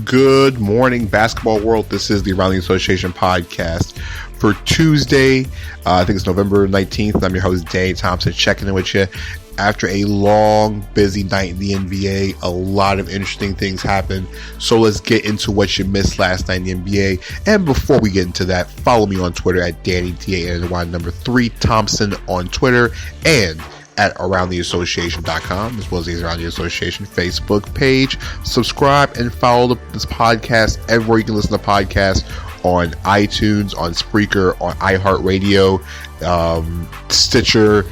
Good morning, basketball world. This is the Around the Association podcast for Tuesday. I think it's November 19th. I'm your host, Thompson, checking in with you. After a long, busy night in the NBA, a lot of interesting things happened. So let's get into what you missed last night in the NBA. And before we get into that, follow me on Twitter at DannyTA3 Thompson on Twitter and at AroundTheAssociation.com, as well as the Around the Association Facebook page. Subscribe and follow this podcast everywhere you can listen to podcasts, on iTunes, on Spreaker, on iHeartRadio, Stitcher,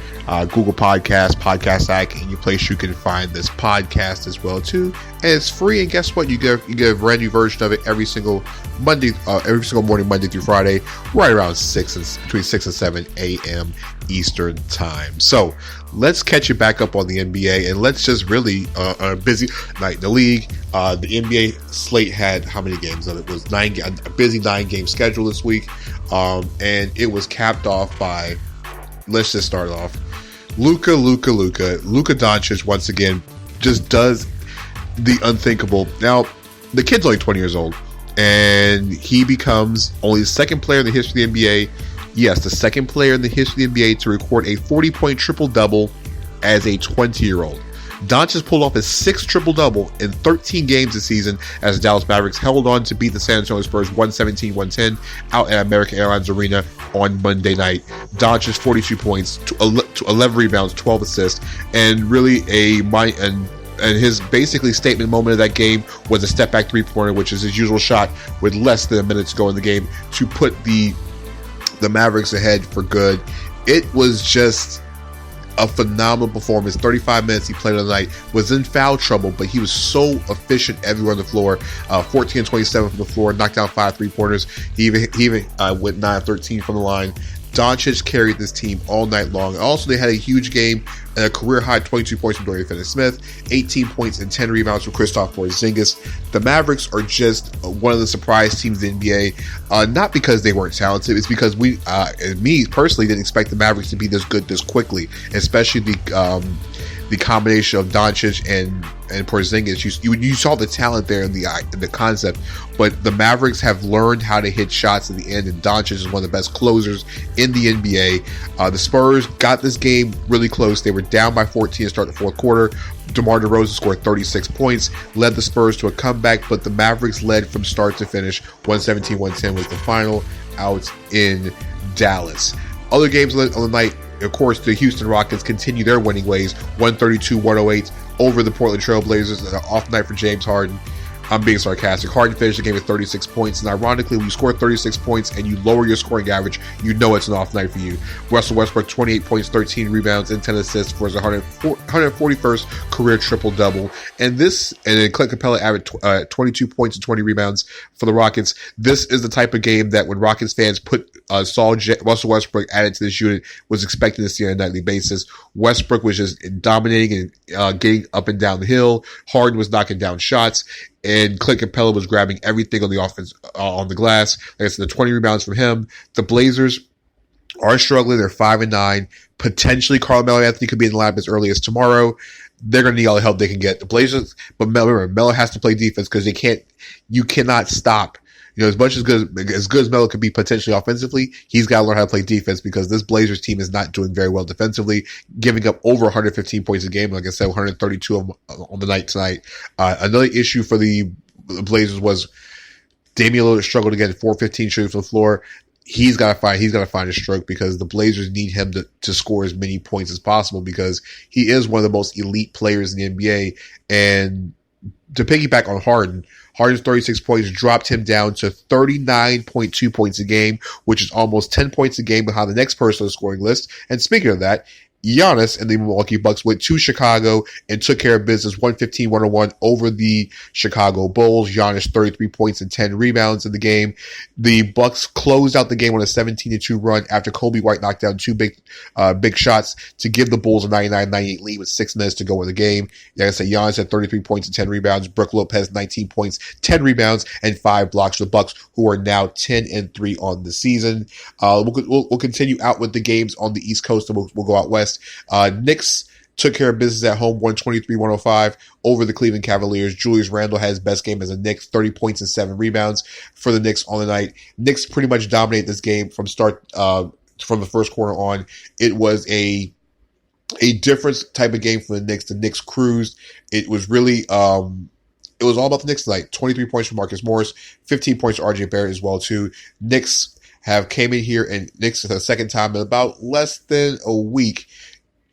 Google Podcasts, Podcast Addict, any place you can find this podcast as well too. And it's free. And guess what? You get a brand new version of it every single morning, Monday through Friday, right around between 6 and 7 a.m. Eastern time. So let's catch you back up on the NBA, and let's just really on a busy night in the league. The NBA slate had how many games on it? It was a busy 9-game schedule this week, and it was capped off by, let's just start off, Luka Doncic once again just does the unthinkable. Now, the kid's only 20 years old, and he becomes only the second player in the history of the NBA. Yes, the second player in the history of the NBA to record a 40-point triple-double as a 20-year-old. Doncic pulled off his 6th triple-double in 13 games this season as the Dallas Mavericks held on to beat the San Antonio Spurs 117-110 out at American Airlines Arena on Monday night. Doncic 42 points, to 11 rebounds, 12 assists, and really and his basically statement moment of that game was a step-back three-pointer, which is his usual shot with less than a minute to go in the game, to put the Mavericks ahead for good. It was just a phenomenal performance. 35 minutes he played on the night, was in foul trouble, but he was so efficient everywhere on the floor. 14 and 27 from the floor, knocked down 5 3-pointers. He even went 9 13 from the line. Doncic carried this team all night long. Also, they had a huge game, a career-high 22 points from Dorian Finney-Smith, 18 points and 10 rebounds from Kristaps Porzingis. The Mavericks are just one of the surprise teams in the NBA, not because they weren't talented. It's because me personally didn't expect the Mavericks to be this good this quickly, especially the combination of Doncic and Porzingis. You saw the talent there in the concept, but the Mavericks have learned how to hit shots at the end, and Doncic is one of the best closers in the NBA. The Spurs got this game really close. They were down by 14 to start the fourth quarter. DeMar DeRozan scored 36 points, led the Spurs to a comeback, but the Mavericks led from start to finish. 117-110 was the final out in Dallas. Other games on the night, of course, the Houston Rockets continue their winning ways, 132-108 over the Portland Trail Blazers. An off night for James Harden. I'm being sarcastic. Harden finished the game with 36 points, and ironically, when you score 36 points and you lower your scoring average, you know it's an off night for you. Russell Westbrook, 28 points, 13 rebounds, and 10 assists for his 141st career triple-double. And then Clint Capella averaged 22 points and 20 rebounds for the Rockets. This is the type of game that when Rockets fans saw Russell Westbrook added to this unit, was expecting to see on a nightly basis. Westbrook was just dominating and getting up and down the hill. Harden was knocking down shots, and Clint Capella was grabbing everything on the offense on the glass. Like I said, the 20 rebounds from him. The Blazers are struggling. They're 5-9. Potentially, Carmelo Anthony could be in the lab as early as tomorrow. They're going to need all the help they can get. The Blazers, but Melo has to play defense because you cannot stop. As much as good as Melo could be potentially offensively, he's got to learn how to play defense, because this Blazers team is not doing very well defensively, giving up over 115 points a game. Like I said, 132 on the night tonight. Another issue for the Blazers was Damian Lillard struggled to get 4-15 shooting from the floor. He's got to find a stroke, because the Blazers need him to score as many points as possible, because he is one of the most elite players in the NBA. And to piggyback on Harden's 36 points dropped him down to 39.2 points a game, which is almost 10 points a game behind the next person on the scoring list. And speaking of that, Giannis and the Milwaukee Bucks went to Chicago and took care of business 115-101 over the Chicago Bulls. Giannis 33 points and 10 rebounds in the game. The Bucks closed out the game on a 17-2 run after Kobe White knocked down 2 big shots to give the Bulls a 99-98 lead with 6 minutes to go in the game. Like I said, Giannis had 33 points and 10 rebounds. Brook Lopez 19 points, 10 rebounds, and 5 blocks for the Bucks, who are now 10-3 on the season. We'll continue out with the games on the East Coast, and we'll go out west. Knicks took care of business at home, 123-105 over the Cleveland Cavaliers. Julius Randle had his best game as a Knicks, 30 points and 7 rebounds for the Knicks on the night. Knicks pretty much dominated this game from the first quarter on. It was a different type of game for the Knicks. The Knicks cruised. It was really it was all about the Knicks tonight. 23 points for Marcus Morris, 15 points for RJ Barrett as well too. Knicks came in here, and Knicks for the second time in about less than a week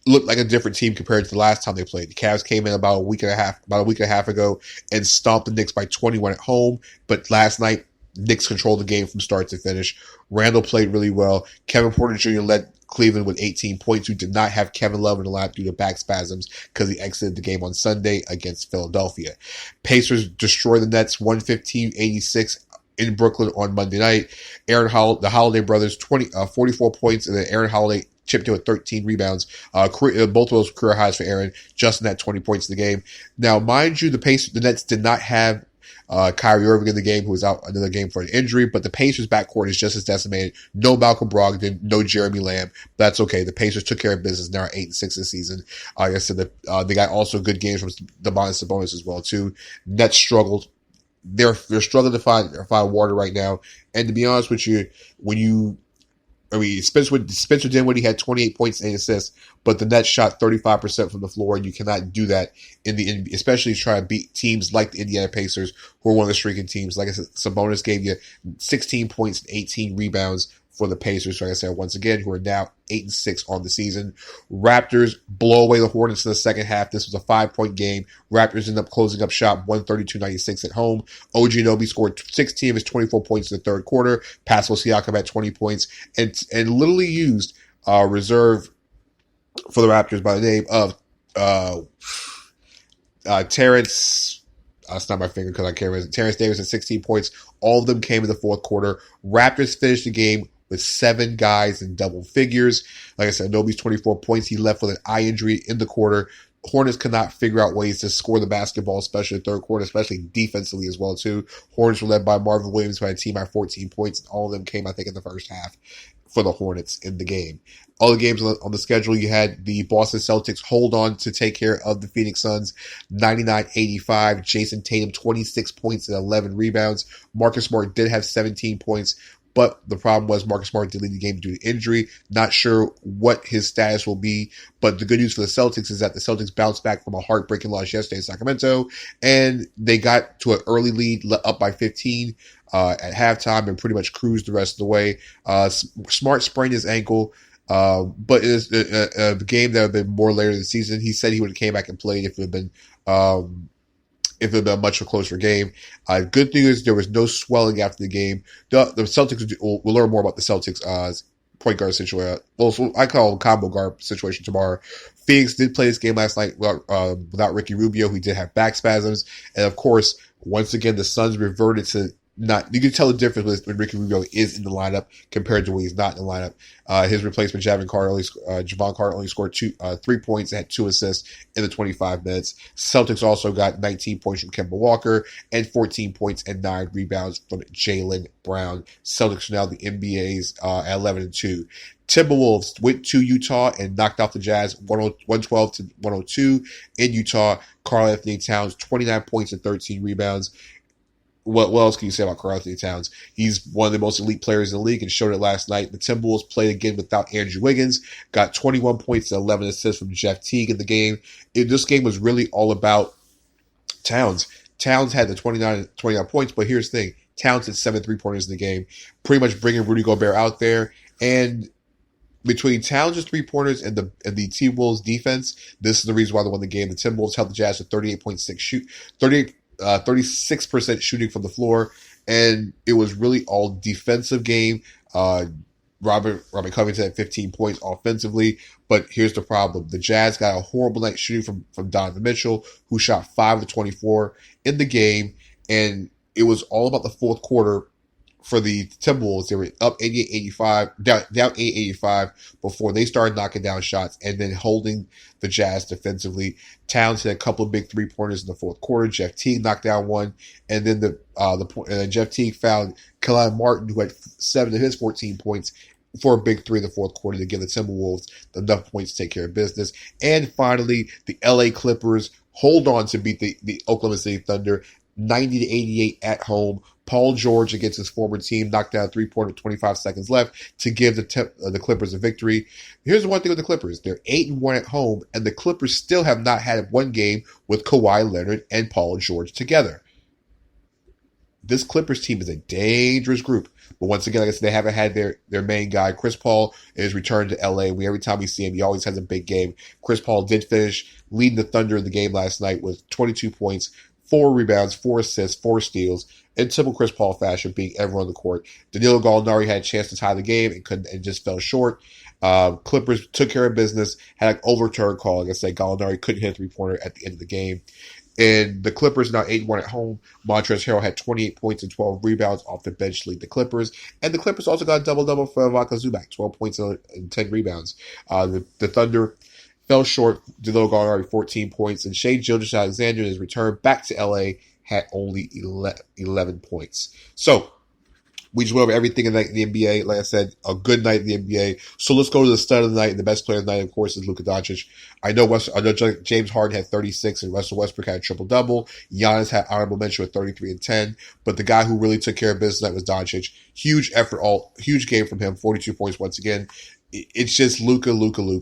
looked like a different team compared to the last time they played. The Cavs came in about a week and a half ago and stomped the Knicks by 21 at home. But last night, Knicks controlled the game from start to finish. Randall played really well. Kevin Porter Jr. led Cleveland with 18 points, who did not have Kevin Love in the lineup due to back spasms because he exited the game on Sunday against Philadelphia. Pacers destroyed the Nets 115-86 in Brooklyn on Monday night. The Holiday brothers, 44 points, and then Aaron Holiday chipped in with 13 rebounds. Both of those career highs for Aaron. Justin had 20 points in the game. Now, mind you, the Nets did not have Kyrie Irving in the game, who was out another game for an injury, but the Pacers backcourt is just as decimated. No Malcolm Brogdon, no Jeremy Lamb. That's okay. The Pacers took care of business. Now 8-6 this season. Like I said, they got also good games from Domantas Sabonis as well too. Nets struggled. They're struggling to find water right now. And to be honest with you, Spencer Dinwiddie had 28 points and 8 assists, but the Nets shot 35% from the floor, and you cannot do that in the NBA, especially trying to beat teams like the Indiana Pacers, who are one of the streaking teams. Like I said, Sabonis gave you 16 points and 18 rebounds for the Pacers, like I said, once again, who are now 8-6 on the season. Raptors blow away the Hornets in the second half. This was a 5-point game. Raptors end up closing up shop 132-96 at home. OG Anunoby scored 16 of his 24 points in the third quarter. Pascal Siakam had 20 points and literally used reserve for the Raptors by the name of Terrence. That's not my finger because I can't remember. Terrence Davis had 16 points. All of them came in the fourth quarter. Raptors finished the game with 7 guys in double figures. Like I said, Nobi's 24 points. He left with an eye injury in the quarter. Hornets could not figure out ways to score the basketball, especially in the third quarter, especially defensively as well, too. Hornets were led by Marvin Williams, who had a team by 14 points. And all of them came, I think, in the first half for the Hornets in the game. All the games on the schedule, you had the Boston Celtics hold on to take care of the Phoenix Suns, 99-85. Jason Tatum, 26 points and 11 rebounds. Marcus Smart did have 17 points. But the problem was Marcus Smart did leave the game due to injury. Not sure what his status will be. But the good news for the Celtics is that the Celtics bounced back from a heartbreaking loss yesterday in Sacramento. And they got to an early lead, up by 15 at halftime, and pretty much cruised the rest of the way. Smart sprained his ankle. But it is a game that would have been more later in the season. He said he would have came back and played if it had been a much closer game. Good thing is there was no swelling after the game. The Celtics, we'll learn more about the Celtics point guard situation. Well, so I call it combo guard situation tomorrow. Phoenix did play this game last night without Ricky Rubio, who did have back spasms. And of course, once again, the Suns reverted to you can tell the difference when Ricky Rubio is in the lineup compared to when he's not in the lineup. His replacement, Javon Carter, only scored 3 points and had 2 assists in the 25 minutes. Celtics also got 19 points from Kemba Walker and 14 points and 9 rebounds from Jaylen Brown. Celtics are now the NBA's at 11-2. Timberwolves went to Utah and knocked off the Jazz 112-102 in Utah. Karl-Anthony Towns, 29 points and 13 rebounds. What else can you say about Karl-Anthony Towns? He's one of the most elite players in the league and showed it last night. The Timberwolves played again without Andrew Wiggins, got 21 points and 11 assists from Jeff Teague in the game. This game was really all about Towns. Towns had the 29 points, but here's the thing. Towns had 7 3-pointers in the game, pretty much bringing Rudy Gobert out there. And between Towns' 3-pointers and the T-Wolves defense, this is the reason why they won the game. The Timberwolves held the Jazz to 36% shooting from the floor, and it was really all defensive game. Robert Covington had 15 points offensively, but here's the problem. The Jazz got a horrible night shooting from Donovan Mitchell, who shot 5 of 24 in the game, and it was all about the fourth quarter for the Timberwolves. They were up 88-85, down 88-85 before they started knocking down shots and then holding the Jazz defensively. Towns had a couple of big 3-pointers in the fourth quarter. Jeff Teague knocked down one, and then Jeff Teague found Kalai Martin, who had 7 of his 14 points for a big three in the fourth quarter to give the Timberwolves enough points to take care of business. And finally, the LA Clippers hold on to beat the Oklahoma City Thunder 90-88 at home. Paul George against his former team knocked down a three-pointer with 25 seconds left to give the Clippers a victory. Here's the one thing with the Clippers. They're 8-1 at home, and the Clippers still have not had one game with Kawhi Leonard and Paul George together. This Clippers team is a dangerous group. But once again, like I said, they haven't had their main guy. Chris Paul is returned to LA. Every time we see him, he always has a big game. Chris Paul did finish leading the Thunder in the game last night with 22 points, 4 rebounds, 4 assists, 4 steals, in typical Chris Paul fashion, being everyone on the court. Danilo Gallinari had a chance to tie the game and just fell short. Clippers took care of business, had an overturn call. Like I said, Gallinari couldn't hit a three-pointer at the end of the game. And the Clippers now 8-1 at home. Montrezl Harrell had 28 points and 12 rebounds off the bench to lead the Clippers. And the Clippers also got a double-double for Ivica Zubac, 12 points and 10 rebounds. The Thunder fell short. Danilo Gallinari 14 points. And Shai Gilgeous-Alexander, in his return back to LA, had only 11 points. So, we just went over everything in the NBA. Like I said, a good night in the NBA. So let's go to the stud of the night. And the best player of the night, of course, is Luka Doncic. I know James Harden had 36 and Russell Westbrook had a triple-double. Giannis had honorable mention with 33 and 10. But the guy who really took care of business tonight was Doncic. Huge effort, huge game from him. 42 points once again. It's just Luka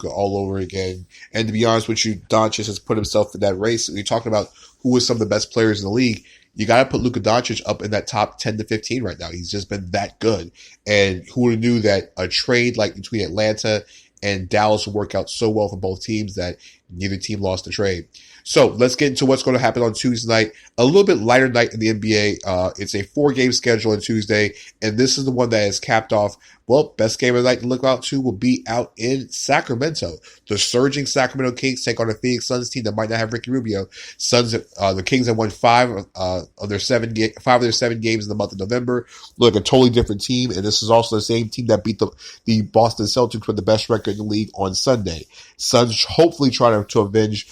all over again. And to be honest with you, Doncic has put himself in that race. We're talking about who is some of the best players in the league. You got to put Luka Doncic up in that top 10 to 15 right now. He's just been that good. And who would have knew that a trade like between Atlanta and Dallas would work out so well for both teams that neither team lost the trade. So let's get into what's going to happen on Tuesday night. A little bit lighter night in the NBA. It's a 4-game schedule on Tuesday, and this is the one that is capped off. Well, best game of the night to look out to will be out in Sacramento. The surging Sacramento Kings take on a Phoenix Suns team that might not have Ricky Rubio. The Kings have won 5 of their 7 games in the month of November. Look, a totally different team, and this is also the same team that beat the Boston Celtics with the best record in the league on Sunday. Suns hopefully trying to avenge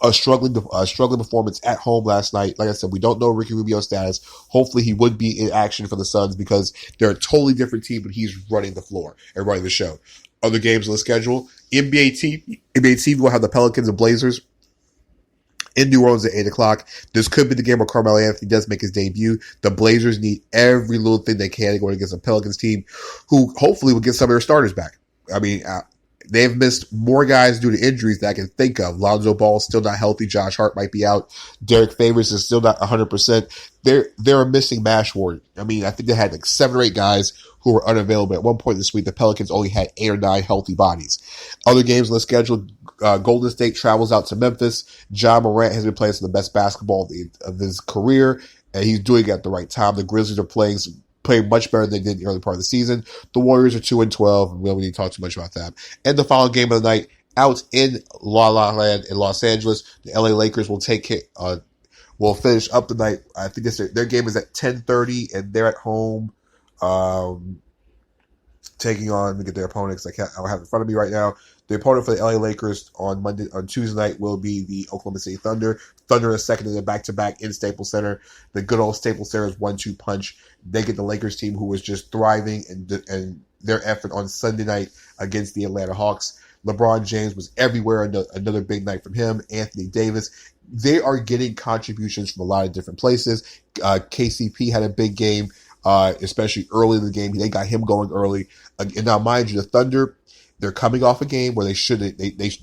a struggling performance at home last night. Like I said, we don't know Ricky Rubio's status. Hopefully he would be in action for the Suns because they're a totally different team, but he's running the floor and running the show. Other games on the schedule, NBA TV will have the Pelicans and Blazers in New Orleans at 8 o'clock. This could be the game where Carmelo Anthony does make his debut. The Blazers need every little thing they can to go against a Pelicans team who hopefully will get some of their starters back. I mean, they've missed more guys due to injuries that I can think of. Lonzo Ball still not healthy. Josh Hart might be out. Derek Favors is still not 100%. They're a missing mash ward. I mean, I think they had like 7 or 8 guys who were unavailable. At one point this week, the Pelicans only had 8 or 9 healthy bodies. Other games on the schedule, Golden State travels out to Memphis. Ja Morant has been playing some of the best basketball of his career, and he's doing it at the right time. The Grizzlies are playing much better than they did in the early part of the season. The Warriors are 2-12, and we don't need to talk too much about that. And the final game of the night, out in La La Land in Los Angeles, the LA Lakers will will finish up the night. I think their game is at 10:30, and they're at home, taking on. Let me get their opponents. I don't have it in front of me right now. The opponent for the LA Lakers on Tuesday night will be the Oklahoma City Thunder. Thunder is second in the back-to-back in Staples Center. The good old Staples Center's 1-2 punch. They get the Lakers team who was just thriving and their effort on Sunday night against the Atlanta Hawks. LeBron James was everywhere. Another big night from him. Anthony Davis. They are getting contributions from a lot of different places. KCP had a big game, especially early in the game. They got him going early. And now, mind you, the Thunder, they're coming off a game where they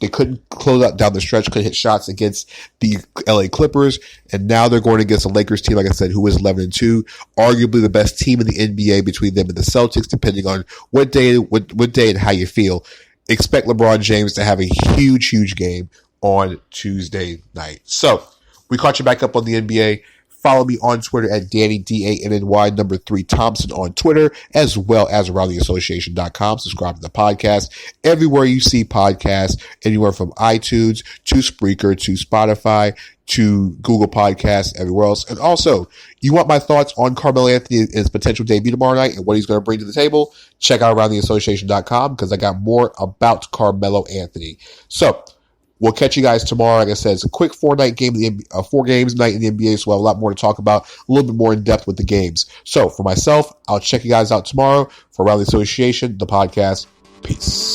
couldn't close out down the stretch, couldn't hit shots against the LA Clippers, and now they're going against a Lakers team, like I said, who is 11-2, arguably the best team in the NBA between them and the Celtics, depending on what day and how you feel. Expect LeBron James to have a huge game on Tuesday night. So we caught you back up on the NBA. Follow me on Twitter at DannyDANNY 3 on Twitter, as well as AroundTheAssociation.com. Subscribe to the podcast everywhere you see podcasts, anywhere from iTunes to Spreaker to Spotify to Google Podcasts, everywhere else. And also, you want my thoughts on Carmelo Anthony and his potential debut tomorrow night and what he's going to bring to the table? Check out AroundTheAssociation.com because I got more about Carmelo Anthony. So, We'll catch you guys tomorrow. Like I said, it's a quick 4-night game, 4 games night in the NBA, so we'll have a lot more to talk about, a little bit more in depth with the games. So for myself, I'll check you guys out tomorrow for Rally Association, the podcast. Peace.